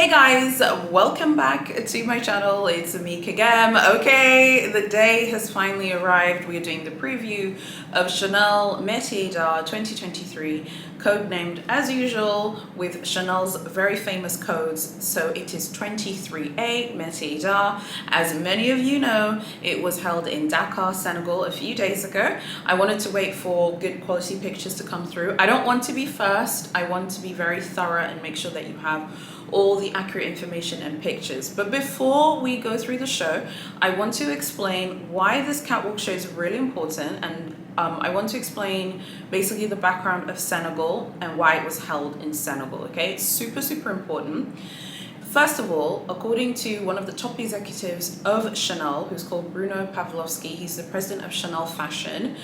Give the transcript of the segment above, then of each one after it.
Hey guys, welcome back to my channel. It's me again. Okay, the day has finally arrived. We're doing the preview of Chanel Metiers 2023, codenamed as usual with Chanel's very famous codes. So it is 23A Metiers. As many of you know, it was held in Dakar, Senegal a few days ago. I wanted to wait for good quality pictures to come through. I don't want to be first. I want to be very thorough and make sure that you have all the accurate information and pictures. But before we go through the show, I want to explain why this catwalk show is really important, and I want to explain basically the background of Senegal and why it was held in Senegal. Okay, it's super important. First of all, according to one of the top executives of Chanel, who's called Bruno Pavlovsky, he's the president of Chanel Fashion.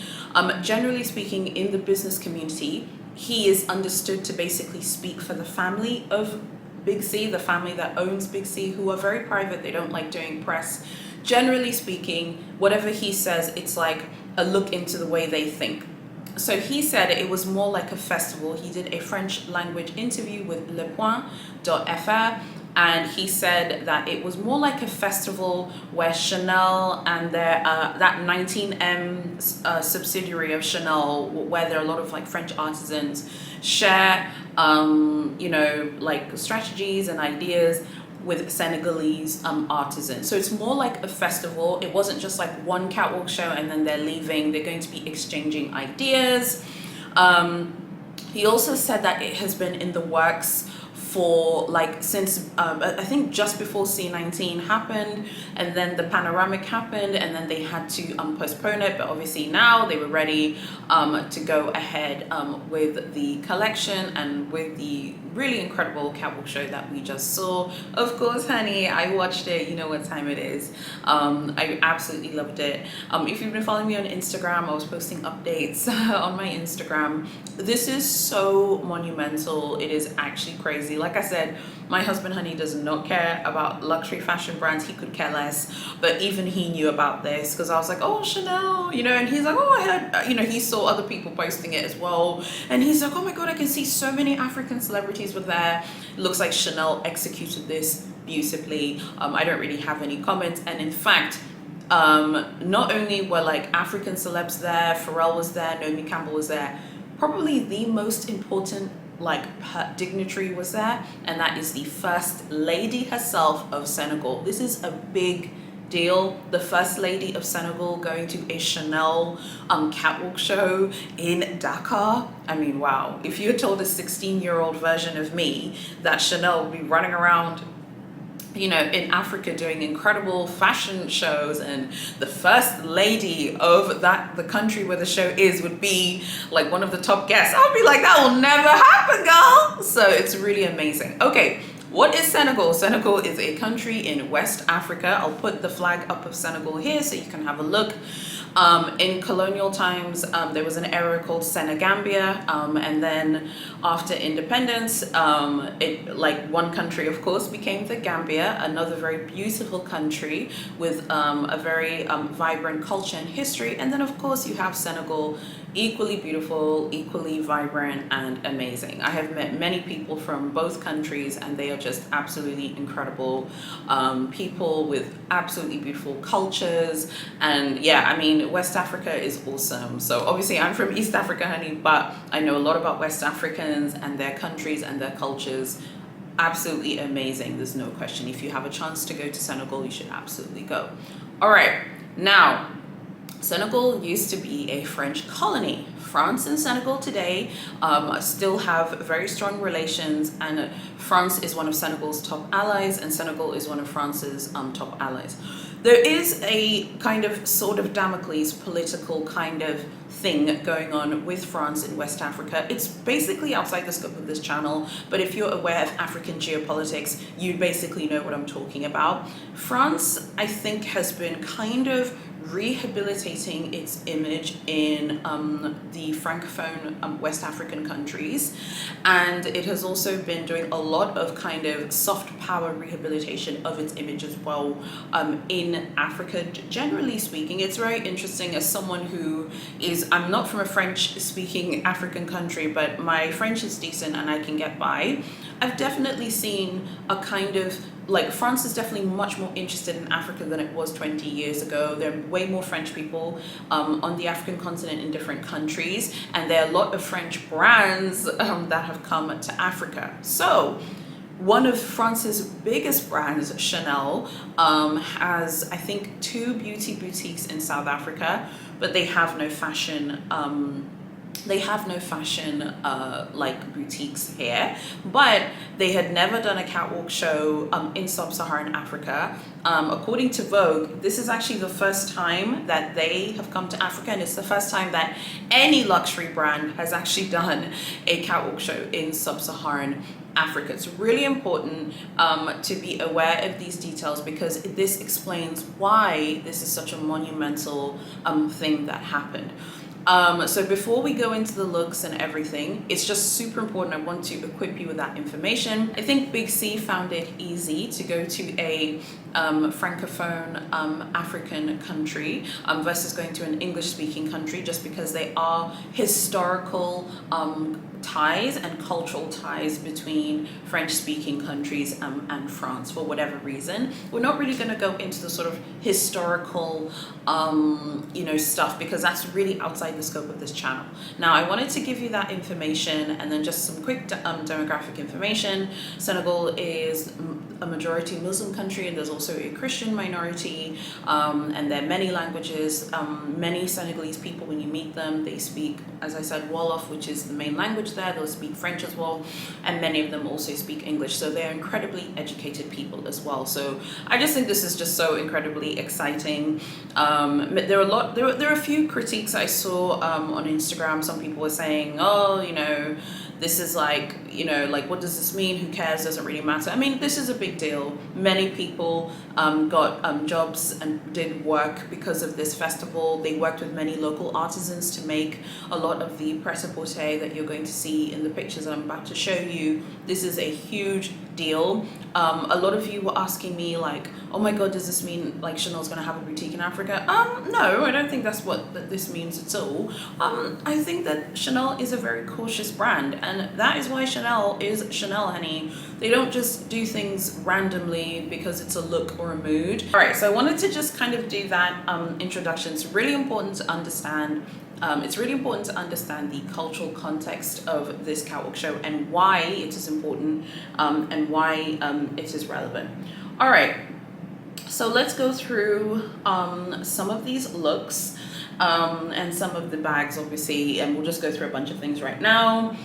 Generally speaking, in the business community, he is understood to basically speak for the family of Big C, the family that owns Big C, who are very private. They don't like doing press. Generally speaking, whatever he says, it's like a look into the way they think. So he said it was more like a festival. He did a French language interview with Le Point.fr, and he said that it was more like a festival where Chanel and their that 19M subsidiary of Chanel, where there are a lot of like French artisans, share like strategies and ideas with Senegalese artisans. So it's more like a festival. It wasn't just like one catwalk show and then they're leaving. They're going to be exchanging ideas. He also said that it has been in the works for like since I think just before C19 happened, and then the panoramic happened, and then they had to postpone it, but obviously now they were ready to go ahead with the collection and with the really incredible catwalk show that we just saw. Of course, honey, I watched it. You know what time it is. I absolutely loved it. If you've been following me on Instagram, I was posting updates on my Instagram. This is so monumental. It is actually crazy. Like I said, my husband, honey, does not care about luxury fashion brands. He could care less. But even he knew about this because I was like, oh, Chanel, and he's like, oh, I heard, he saw other people posting it as well. And he's like, oh my God, I can see so many African celebrities were there. It looks like Chanel executed this beautifully. I don't really have any comments. And in fact, not only were like African celebs there, Pharrell was there, Naomi Campbell was there, probably the most important her dignitary was there, and that is the First Lady herself of Senegal. This is a big deal. The First Lady of Senegal going to a Chanel catwalk show in Dakar. I mean, wow. If you had told a 16-year-old version of me that Chanel would be running around in Africa doing incredible fashion shows, and the first lady of the country where the show is would be like one of the top guests, I'll be like, that will never happen, girl. So it's really amazing. Okay, what is Senegal? Senegal is a country in West Africa. I'll put the flag up of Senegal here so you can have a look. In colonial times, there was an era called Senegambia, and then after independence, one country, of course, became the Gambia, another very beautiful country with a very vibrant culture and history. And then, of course, you have Senegal, equally beautiful, equally vibrant, and amazing. I have met many people from both countries, and they are just absolutely incredible people with absolutely beautiful cultures. And yeah, I mean, West Africa is awesome. So obviously I'm from East Africa, honey, but I know a lot about West Africans and their countries and their cultures. Absolutely amazing. There's no question. If you have a chance to go to Senegal, you should absolutely go. All right, now, Senegal used to be a French colony. France and Senegal today still have very strong relations, and France is one of Senegal's top allies, and Senegal is one of France's top allies. There is a kind of sort of Damocles political kind of thing going on with France in West Africa. It's basically outside the scope of this channel, but if you're aware of African geopolitics, you basically know what I'm talking about. France, I think, has been kind of rehabilitating its image in the Francophone West African countries, and it has also been doing a lot of kind of soft power rehabilitation of its image as well in Africa. Generally speaking, it's very interesting. As someone who is, I'm not from a French speaking African country, but my French is decent and I can get by. I've definitely seen a kind of, like, France is definitely much more interested in Africa than it was 20 years ago. There are way more French people on the African continent in different countries, and there are a lot of French brands that have come to Africa. So one of France's biggest brands, Chanel, has, I think, 2 beauty boutiques in South Africa, but they have no fashion like boutiques here. But they had never done a catwalk show in sub-Saharan Africa. According to Vogue, this is actually the first time that they have come to Africa, and it's the first time that any luxury brand has actually done a catwalk show in sub-Saharan Africa. It's really important to be aware of these details, because this explains why this is such a monumental thing that happened. So before we go into the looks and everything, it's just super important. I want to equip you with that information. I think Big C found it easy to go to a francophone African country versus going to an English-speaking country, just because they are historical ties and cultural ties between French-speaking countries and France for whatever reason. We're not really going to go into the sort of historical stuff, because that's really outside the scope of this channel. Now, I wanted to give you that information, and then just some quick demographic information. Senegal is a majority Muslim country, and there's also a Christian minority, and there are many languages. Many Senegalese people, when you meet them, they speak, as I said, Wolof, which is the main language there. They'll speak French as well, and many of them also speak English. So they're incredibly educated people as well. So I just think this is just so incredibly exciting. There are a few critiques I saw on Instagram. Some people were saying, oh, this is like, what does this mean? Who cares? Doesn't really matter. I mean, this is a big deal. Many people got jobs and did work because of this festival. They worked with many local artisans to make a lot of the prêt-à-porter that you're going to see in the pictures that I'm about to show you. This is a huge deal. A lot of you were asking me, like, oh my God, does this mean like Chanel's going to have a boutique in Africa? No, I don't think that's what this means at all. I think that Chanel is a very cautious brand, and that is why Chanel is Chanel, honey. They don't just do things randomly because it's a look or a mood. All right, so I wanted to just kind of do that introduction. It's really important to understand. It's really important to understand the cultural context of this catwalk show and why it is important and why it is relevant. All right, so let's go through some of these looks and some of the bags, obviously, and we'll just go through a bunch of things right now.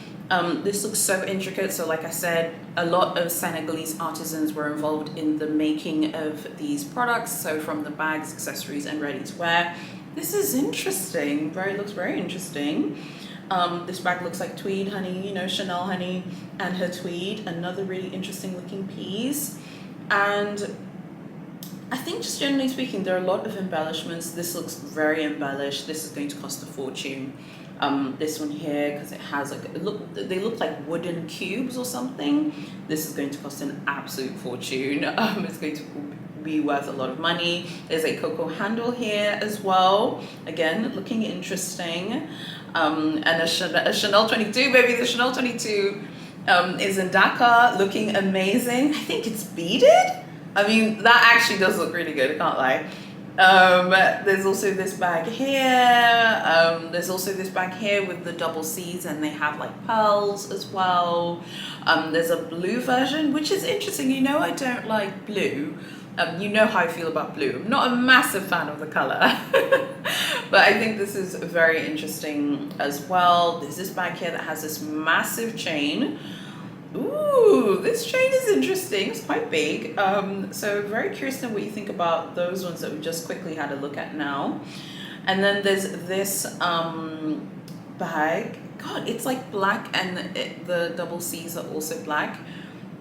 This looks so intricate. So like I said, a lot of Senegalese artisans were involved in the making of these products. So from the bags, accessories, and ready to wear. This is interesting. Looks very interesting. This bag looks like tweed, honey, Chanel, honey, and her tweed. Another really interesting looking piece. And I think, just generally speaking, there are a lot of embellishments. This looks very embellished. This is going to cost a fortune. This one here, because it has they look like wooden cubes or something. This is going to cost an absolute fortune. It's going to be worth a lot of money. There's a cocoa handle here as well. Again, looking interesting. And a Chanel 22, baby. The Chanel 22 is in Dakar, looking amazing. I think it's beaded. I mean, that actually does look really good, I can't lie. There's also this bag here. There's also this bag here with the double C's, and they have like pearls as well. There's a blue version, which is interesting. I don't like blue. You know how I feel about blue. I'm not a massive fan of the color, but I think this is very interesting as well. There's this bag here that has this massive chain. Ooh, this chain is interesting. It's quite big. So very curious to know what you think about those ones that we just quickly had a look at now. And then there's this bag. God, it's like black, and the double C's are also black.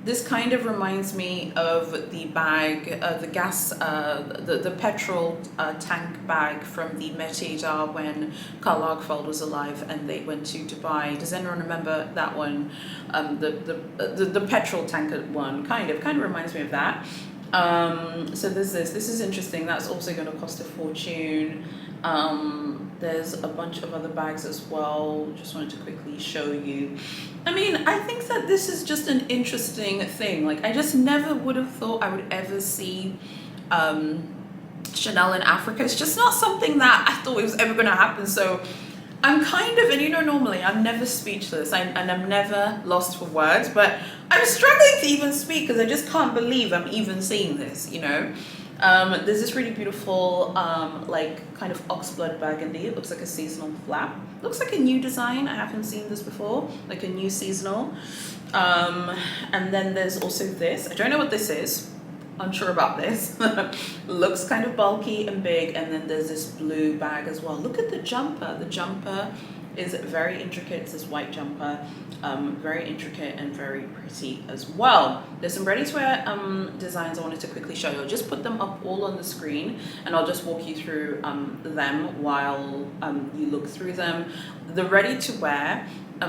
This kind of reminds me of the bag, the gas, the petrol tank bag from the Metiers when Karl Lagerfeld was alive and they went to Dubai. Does anyone remember that one? The petrol tanker one, kind of reminds me of that. So there's this. This is interesting. That's also going to cost a fortune. There's a bunch of other bags as well. Just wanted to quickly show you. I mean, I think that this is just an interesting thing. Like, I just never would have thought I would ever see Chanel in Africa. It's just not something that I thought it was ever going to happen. So I'm kind of, and you know, normally I'm never speechless and I'm never lost for words, but I'm struggling to even speak because I just can't believe I'm even seeing this, you know. There's this really beautiful, like kind of oxblood burgundy. It looks like a seasonal flap. Looks like a new design. I haven't seen this before, like a new seasonal. And then there's also this. I don't know what this is. Unsure about this. Looks kind of bulky and big. And then there's this blue bag as well. Look at the jumper. The jumper is very intricate. It's this white jumper. Very intricate and very pretty as well. There's some ready-to-wear designs I wanted to quickly show you. I'll just put them up all on the screen and I'll just walk you through them while you look through them. The ready-to-wear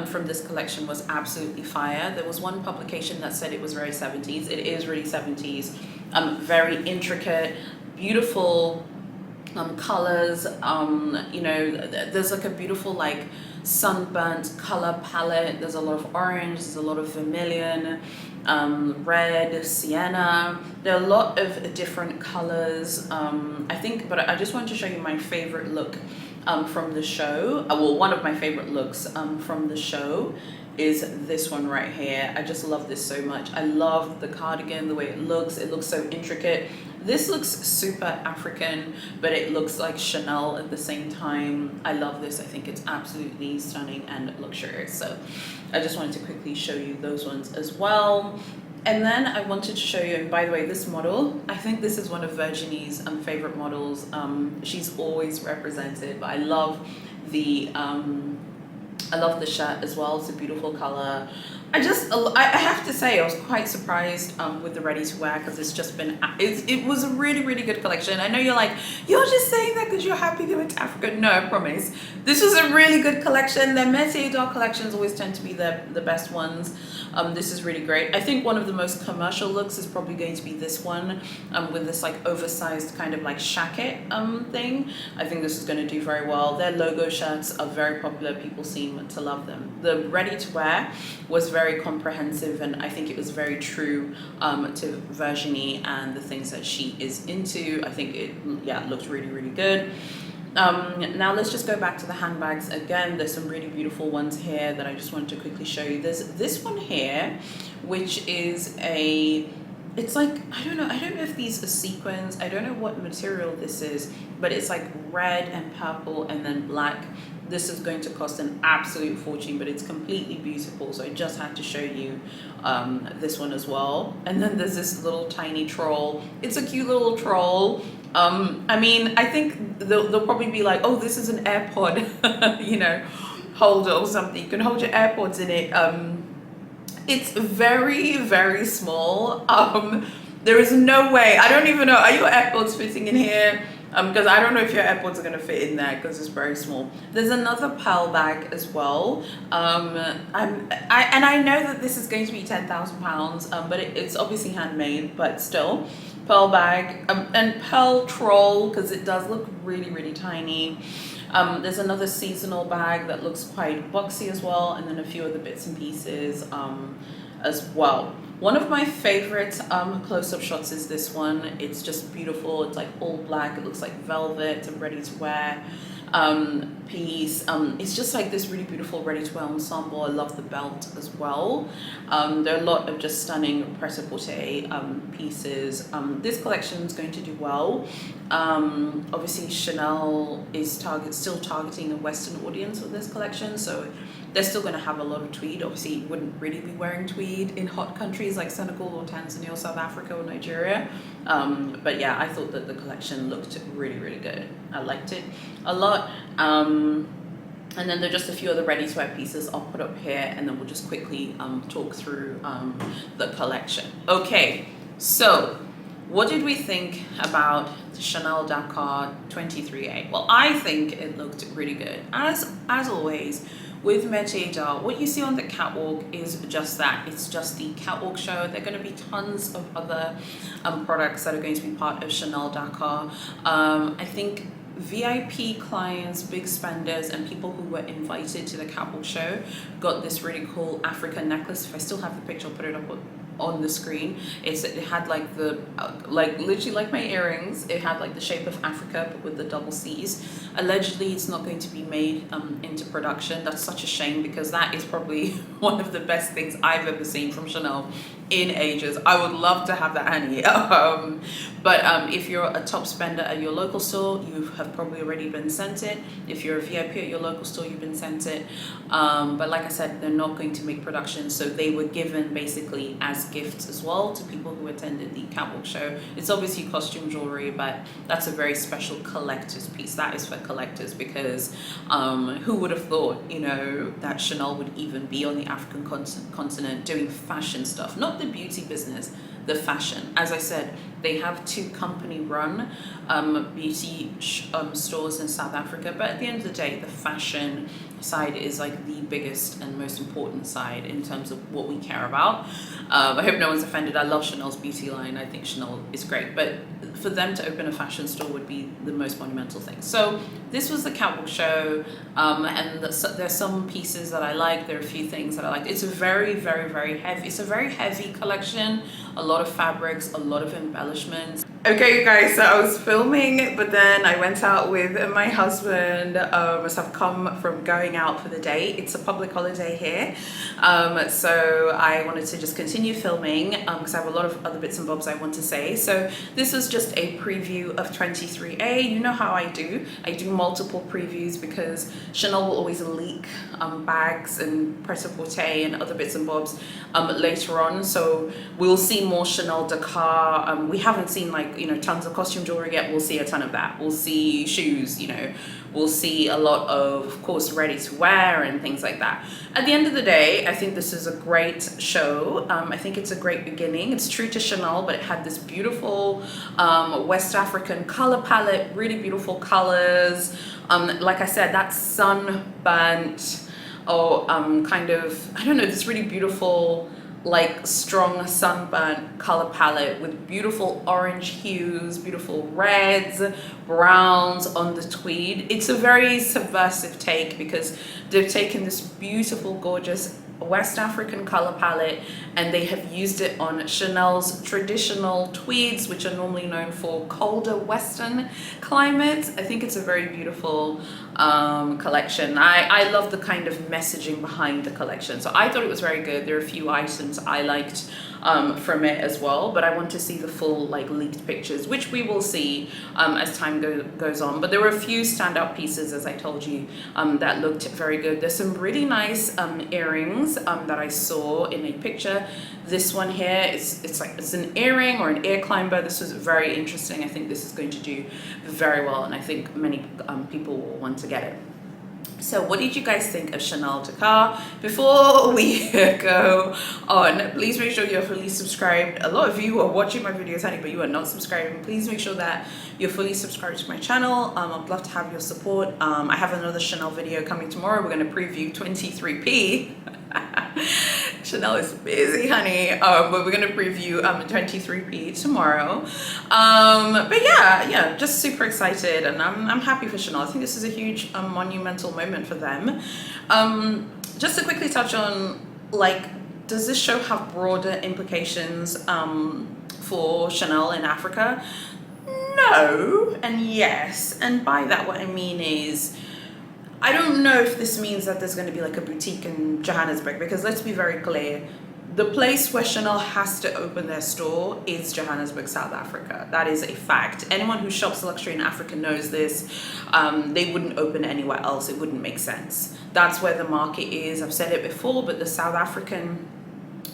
from this collection was absolutely fire. There was one publication that said it was very 70s. It is really 70s. Very intricate, beautiful colors. You know, there's like a beautiful like sunburnt color palette. There's a lot of orange, there's a lot of vermilion, red, sienna. There are a lot of different colors. I think, but I just wanted to show you my favorite look from the show. Well, one of my favorite looks from the show is this one right here. I just love this so much. I love the cardigan, the way it looks. It looks so intricate. This looks super African, but it looks like Chanel at the same time. I love this. I think it's absolutely stunning and luxurious. So I just wanted to quickly show you those ones as well. And then I wanted to show you, and by the way, this model, I think this is one of Virginie's favorite models. She's always represented, but I love the shirt as well. It's a beautiful color. I have to say I was quite surprised with the ready to wear because it's just been, it was a really, really good collection. I know you're like, you're just saying that because you're happy they went to Africa. No, I promise. This was a really good collection. Their Metiers collections always tend to be the best ones. This is really great. I think one of the most commercial looks is probably going to be this one with this like oversized kind of like shacket thing. I think this is going to do very well. Their logo shirts are very popular. People seem to love them. The ready to wear was very comprehensive and I think it was very true to Virginie and the things that she is into. I think it looked really, really good. Now let's just go back to the handbags again. There's some really beautiful ones here that I just wanted to quickly show you. There's this one here, which is it's like, I don't know if these are sequins. I don't know what material this is, but it's like red and purple and then black. This is going to cost an absolute fortune, but it's completely beautiful. So I just had to show you this one as well. And then there's this little tiny troll. It's a cute little troll. I mean, I think they'll probably be like, oh, this is an AirPod, you know, holder or something. You can hold your AirPods in it. It's very, very small. There is no way. I don't even know. Are your AirPods fitting in here? Because I don't know if your AirPods are going to fit in there because it's very small. There's another pearl bag as well. I know that this is going to be £10,000, but it's obviously handmade, but still. Pearl bag and pearl troll because it does look really, really tiny. There's another seasonal bag that looks quite boxy as well, and then a few other bits and pieces as well. One of my favorite close-up shots is this one. It's just beautiful. It's like all black. It looks like velvet and ready to wear piece. It's just like this really beautiful ready to wear ensemble. I love the belt as well. There are a lot of just stunning prêt-à-porter pieces. This collection is going to do well. Obviously Chanel is still targeting a Western audience with this collection, so they're still going to have a lot of tweed. Obviously you wouldn't really be wearing tweed in hot countries like Senegal or Tanzania or South Africa or Nigeria. But yeah, I thought that the collection looked really, really good. I liked it a lot. And then there are just a few other ready-to-wear pieces I'll put up here, and then we'll just quickly talk through the collection. Okay, so what did we think about the Chanel-Dakar 23A? Well, I think it looked really good. As always, with Metiers d'Art, what you see on the catwalk is just that. It's just the catwalk show. There are going to be tons of other products that are going to be part of Chanel-Dakar. I think VIP clients, big spenders, and people who were invited to the catwalk show got this really cool African necklace. If I still have the picture, I'll put it up on the screen. It had like the like literally like my earrings. It had like the shape of Africa but with the double C's. Allegedly it's not going to be made into production. That's such a shame, because that is probably one of the best things I've ever seen from Chanel in ages. I would love to have that, honey. But if you're a top spender at your local store, you have probably already been sent it. If you're a VIP at your local store, you've been sent it. But like I said, they're not going to make production, so they were given basically as gifts as well to people who attended the catwalk show. It's obviously costume jewelry, but that's a very special collector's piece. That is for collectors, because who would have thought, you know, that Chanel would even be on the African continent doing fashion stuff, not the beauty business, the fashion. As I said, they have 2 company-run beauty stores in South Africa, but at the end of the day, the fashion side is like the biggest and most important side in terms of what we care about. I hope no one's offended. I love Chanel's beauty line. I think Chanel is great, but for them to open a fashion store would be the most monumental thing. So this was the catwalk show, and there's some pieces that I like. There are a few things that I like. It's a very, very, very heavy. It's a very heavy collection. A lot of fabrics, a lot of embellishments. Okay, you guys, so I was filming, but then I went out with my husband. So I've come from going out for the day. It's a public holiday here. So I wanted to just continue filming because I have a lot of other bits and bobs I want to say. So this is just a preview of 23A. You know how I do. I do multiple previews because Chanel will always leak bags and pret-a-porter and other bits and bobs later on. So we'll see more Chanel-Dakar. We haven't seen like, you know, tons of costume jewelry yet. We'll see a ton of that. We'll see shoes, you know, we'll see a lot of course, ready to wear and things like that. At the end of the day, I think this is a great show. I think it's a great beginning. It's true to Chanel, but it had this beautiful West African color palette, really beautiful colors. Like I said, that sunburnt or kind of, I don't know, this really beautiful like strong sunburnt color palette with beautiful orange hues, beautiful reds, browns on the tweed. It's a very subversive take because they've taken this beautiful, gorgeous West African color palette and they have used it on Chanel's traditional tweeds, which are normally known for colder Western climates. I think it's a very beautiful collection. I love the kind of messaging behind the collection. So I thought it was very good. There are a few items I liked from it as well, but I want to see the full like leaked pictures, which we will see as time goes on. But there were a few standout pieces, as I told you, that looked very good. There's some really nice earrings that I saw in a picture. This one here, it's an earring or an ear climber. This was very interesting. I think this is going to do very well, and I think many people will want to get it. So what did you guys think of Chanel-Dakar? Before we go on, please make sure you're fully subscribed. A lot of you are watching my videos, honey, but you are not subscribing. Please make sure that you're fully subscribed to my channel. I'd love to have your support. I have another Chanel video coming tomorrow. We're going to preview 23P. Chanel is busy, honey, but we're going to preview 23P tomorrow. But yeah, just super excited, and I'm happy for Chanel. I think this is a huge monumental moment for them. Just to quickly touch on, like, does this show have broader implications for Chanel in Africa? No and yes, and by that what I mean is, I don't know if this means that there's going to be like a boutique in Johannesburg, because let's be very clear, the place where Chanel has to open their store is Johannesburg, South Africa. That is a fact. Anyone who shops luxury in Africa knows this. They wouldn't open anywhere else. It wouldn't make sense. That's where the market is. I've said it before, but the South African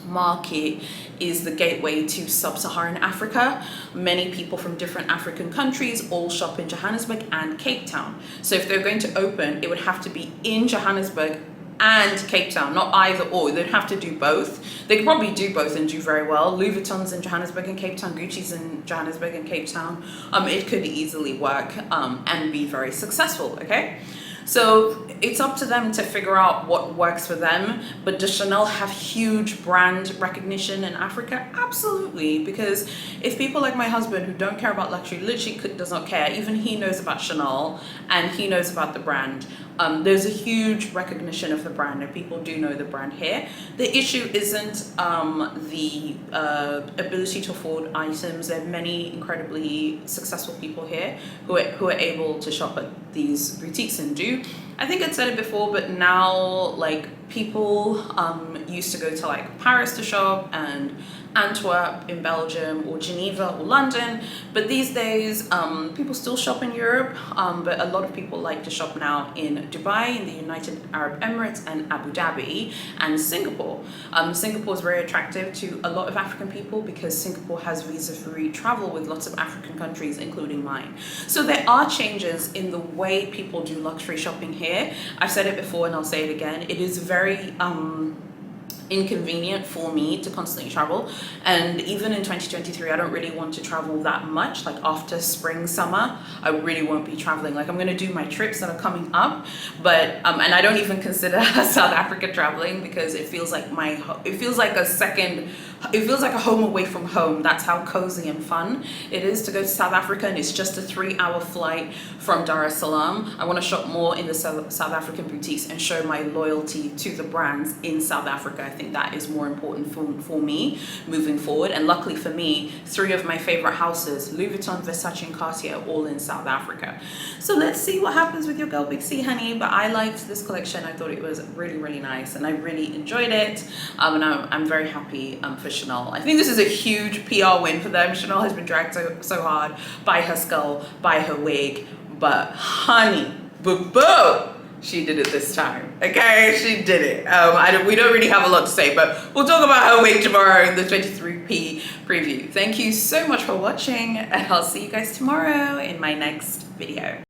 market is the gateway to sub-Saharan Africa. Many people from different African countries all shop in Johannesburg and Cape Town. So if they're going to open, it would have to be in Johannesburg and Cape Town, not either or. They'd have to do both. They could probably do both and do very well. Louis Vuitton's in Johannesburg and Cape Town, Gucci's in Johannesburg and Cape Town. It could easily work and be very successful, okay? So it's up to them to figure out what works for them. But does Chanel have huge brand recognition in Africa? Absolutely, because if people like my husband who don't care about luxury, literally does not care, even he knows about Chanel and he knows about the brand. There's a huge recognition of the brand, and people do know the brand here. The issue isn't the ability to afford items. There are many incredibly successful people here who are able to shop at these boutiques and do. I think I said it before, but now like people used to go to like Paris to shop and Antwerp in Belgium or Geneva or London, but these days people still shop in Europe, but a lot of people like to shop now in Dubai, in the United Arab Emirates, and Abu Dhabi and Singapore. Singapore is very attractive to a lot of African people because Singapore has visa-free travel with lots of African countries, including mine. So there are changes in the way people do luxury shopping here. I've said it before and I'll say it again. It is very inconvenient for me to constantly travel, and even in 2023 I don't really want to travel that much. Like after spring summer I really won't be traveling. Like I'm going to do my trips that are coming up, but and I don't even consider South Africa traveling because it feels like a home away from home. That's how cozy and fun it is to go to South Africa, and it's just a 3-hour flight from Dar es Salaam. I want to shop more in the South African boutiques and show my loyalty to the brands in South Africa. I think that is more important for me moving forward. And luckily for me, 3 of my favorite houses, Louis Vuitton, Versace, and Cartier, are all in South Africa. So let's see what happens with your girl Big C, honey. But I liked this collection. I thought it was really, really nice, and I really enjoyed it. And I'm very happy for Chanel. I think this is a huge PR win for them. Chanel has been dragged so hard by her skull, by her wig, but honey, boo-boo, she did it this time. Okay, she did it. We don't really have a lot to say, but we'll talk about her wig tomorrow in the 23P preview. Thank you so much for watching, and I'll see you guys tomorrow in my next video.